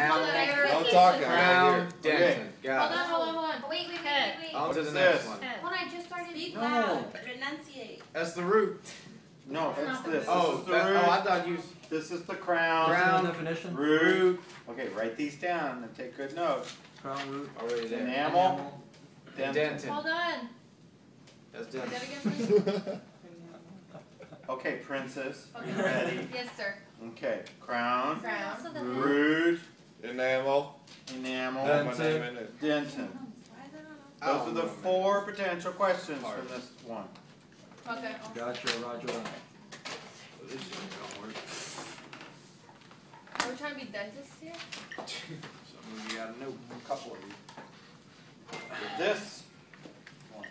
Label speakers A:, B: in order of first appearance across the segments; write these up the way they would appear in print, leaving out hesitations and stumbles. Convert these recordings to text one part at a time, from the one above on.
A: No talking.
B: Crown, Denton.
A: Okay.
B: Got it.
C: Hold on. Wait.
B: On to the
A: What's
B: next
A: this?
B: one.
C: When I just started.
D: Speak
A: No.
D: loud. Renunciate.
B: That's the root.
A: No,
C: That's
A: it's
C: not the
A: this.
B: Oh,
A: This is the
B: that,
A: root.
B: oh, I thought you.
A: This is the crown.
B: Crown.
E: Definition.
A: Root. Okay, write these down and take good notes.
E: Crown root.
B: Already there.
A: Enamel.
B: Denton.
C: Hold on.
B: That's
C: Say that
B: Denton.
C: again, please.
A: Okay, princess.
C: Okay.
A: You ready?
C: Yes, sir.
A: Okay, crown.
C: Crown.
A: Root.
F: Enamel.
A: Enamel.
E: Denton.
A: Denton.
B: I
A: Those
B: don't
A: are the
B: remember.
A: 4 potential questions from this one.
C: Okay.
E: Gotcha, Roger.
B: This shit don't work.
C: Are we trying to be dentists here?
B: Some of you gotta know.
A: A couple of you. With this one.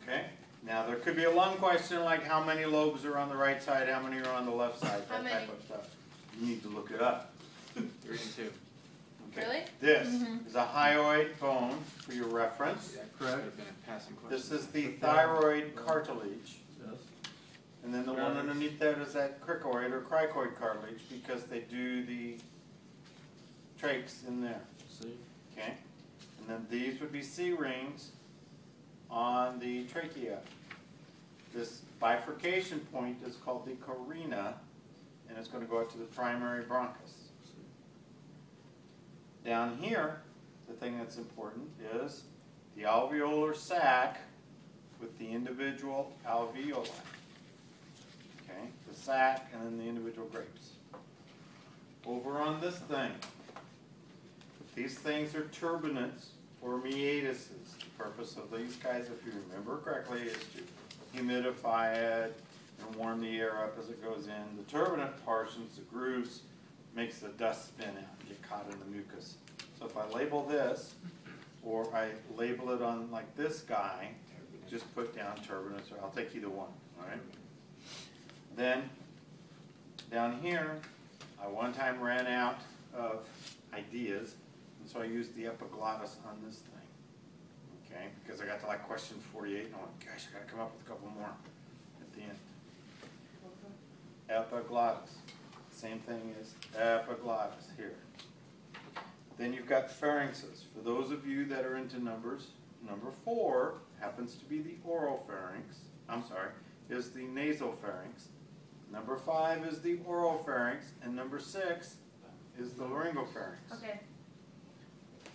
A: Okay. Now there could be a lung question like how many lobes are on the right side, how many are on the left side,
C: How
A: that
C: many?
A: type of stuff. You need to look it up.
B: 3 and 2.
A: Okay.
C: Really?
A: This is a hyoid bone for your reference.
B: Yeah,
E: Correct.
B: could have been a passing question.
A: This is the thyroid cartilage.
E: Yes.
A: And then the one underneath that is that cricoid or cricoid cartilage because they do the trachs in there.
E: See?
A: Okay? And then these would be C rings on the trachea. This bifurcation point is called the carina, and it's going to go out to the primary bronchus. Down here, the thing that's important is the alveolar sac with the individual alveoli. Okay? The sac and then the individual grapes. Over on this thing, these things are turbinates or meatuses. The purpose of these guys, if you remember correctly, is to humidify it and warm the air up as it goes in. The turbinate portions, the grooves, makes the dust spin out and get caught in the mucus. So if I label this, or I label it on like this guy, just put down turbinates, or I'll take either one, all right? Then, down here, I one time ran out of ideas, and so I used the epiglottis on this thing, okay? Because I got to like question 48, and I went, gosh, I gotta come up with a couple more at the end. Epiglottis. Same thing as epiglottis here. Then you've got pharynxes. For those of you that are into numbers, number 4 happens to be the oropharynx. I'm sorry, is the nasopharynx. Number 5 is the oropharynx, and number 6 is the laryngopharynx.
C: Okay.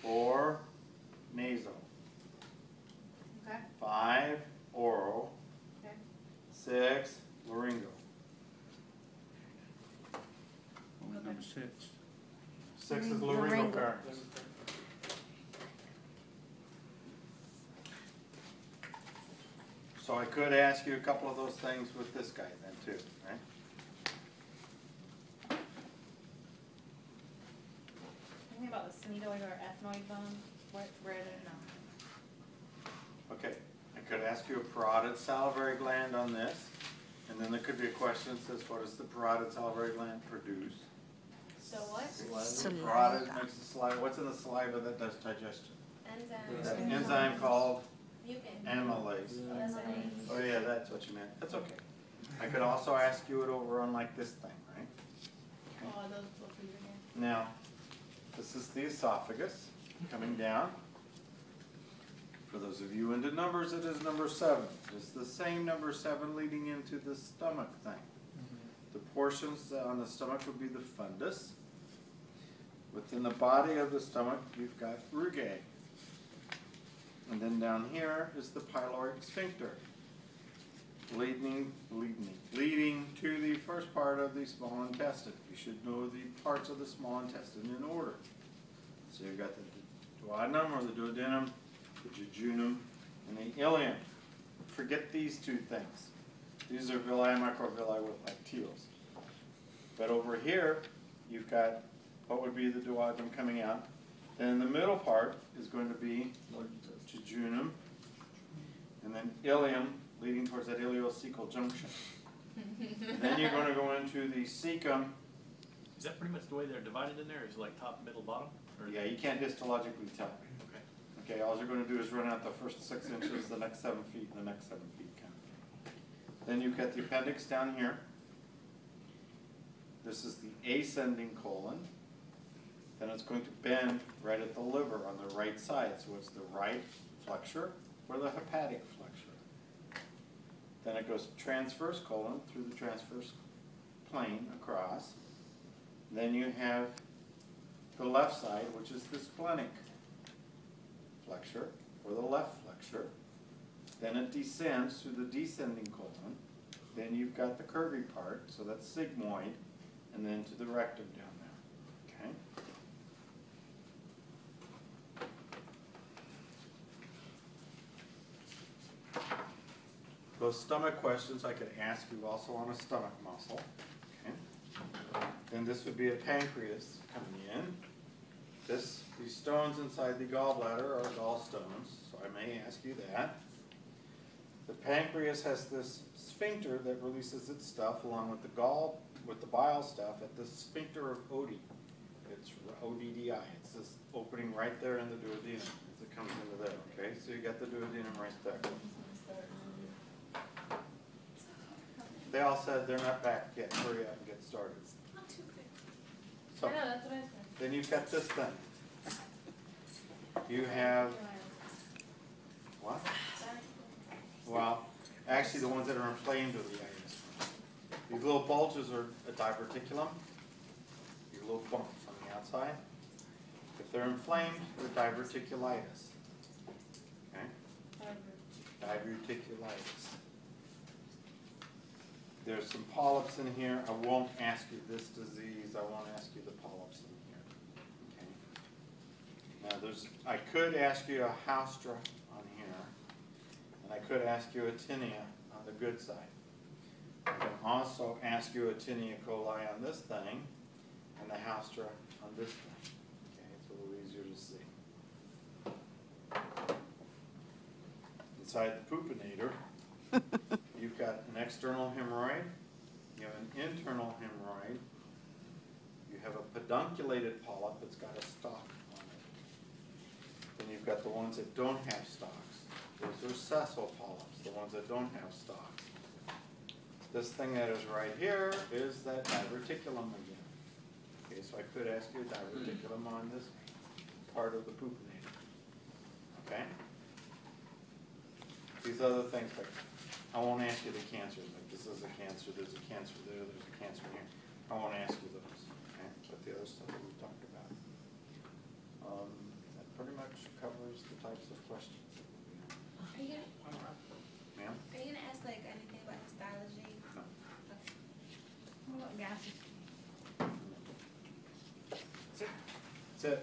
A: 4 nasal.
C: Okay.
A: 5 oral.
C: Okay.
A: 6 laryngeal.
E: Number 6.
A: 6 is laryngopharynx. So I could ask you a couple of those things with this guy then too, right?
D: Anything about the sphenoid or ethmoid bone? Where did it know?
A: Okay, I could ask you a parotid salivary gland on this, and then there could be a question that says, what does the parotid salivary gland produce?
C: So what?
A: Parotid makes the saliva. What's in the saliva that does digestion? That
D: Enzymes.
A: enzyme called
D: Mucin.
A: amylase.
D: Amylase.
A: Oh yeah, that's what you meant. That's okay. I could also ask you it over on like this thing, right?
D: Oh, those both are here.
A: Now, this is the esophagus coming down. For those of you into numbers, it is number 7. It's the same number 7 leading into the stomach thing. The portions on the stomach would be the fundus. Within the body of the stomach, you've got rugae. And then down here is the pyloric sphincter, leading to the first part of the small intestine. You should know the parts of the small intestine in order. So you've got the duodenum or the duodenum, the jejunum, and the ileum. Forget these 2 things. These are villi and microvilli with like teals. But over here, you've got what would be the duodenum coming out. Then in the middle part is going to be jejunum, and then ileum leading towards that ileocecal junction. Then you're going to go into the cecum.
G: Is that pretty much the way they're divided in there? Is it like top, middle, bottom? Or
A: Yeah, you can't histologically tell.
G: Okay.
A: Okay, all you're going to do is run out the first 6 inches, the next 7 feet, and the next 7 feet. Kind of. Then you've got the appendix down here. This is the ascending colon. Then it's going to bend right at the liver on the right side, so it's the right flexure or the hepatic flexure. Then it goes transverse colon through the transverse plane across. Then you have the left side, which is the splenic flexure or the left flexure. Then it descends through the descending colon. Then you've got the curvy part, so that's sigmoid, and then to the rectum down there, okay? Those stomach questions I could ask you also on a stomach muscle, okay? Then this would be a pancreas coming in. These stones inside the gallbladder are gallstones, so I may ask you that. The pancreas has this sphincter that releases its stuff along with the bile stuff at the sphincter of Oddi. It's ODDI. It's this opening right there in the duodenum as it comes into there, okay? So you got the duodenum right there. They all said they're not back yet. Hurry up and get started. So,
C: I know, that's what I said.
A: then you've got this thing. You have, what? Well, actually the ones that are inflamed are the itis. These little bulges are a diverticulum. These little bumps on the outside. If they're inflamed, they're diverticulitis. Okay? Diverticulitis. There's some polyps in here. I won't ask you this disease. I won't ask you the polyps in here. Okay? Now I could ask you a haustra on here, and I could ask you a tinea on the good side. I can also ask you a tinea coli on this thing, and the haustra on this thing. Okay, it's a little easier to see. Inside the poopinator, you've got an external hemorrhoid, you have an internal hemorrhoid, you have a pedunculated polyp that's got a stalk on it. Then you've got the ones that don't have stalks. Those are sessile polyps, the ones that don't have stalks. This thing that is right here is that diverticulum again. Okay, so I could ask you a diverticulum on this part of the poopinator. Okay? These other things, like, I won't ask you the cancers, like this is a cancer, there's a cancer there, there's a cancer here. I won't ask you those, okay? But the other stuff that we talked about. That pretty much covers the types of questions.
F: Are you gonna,
A: Ma'am?
F: are you gonna ask like anything about histology?
A: No.
D: What about gases?
A: That's it.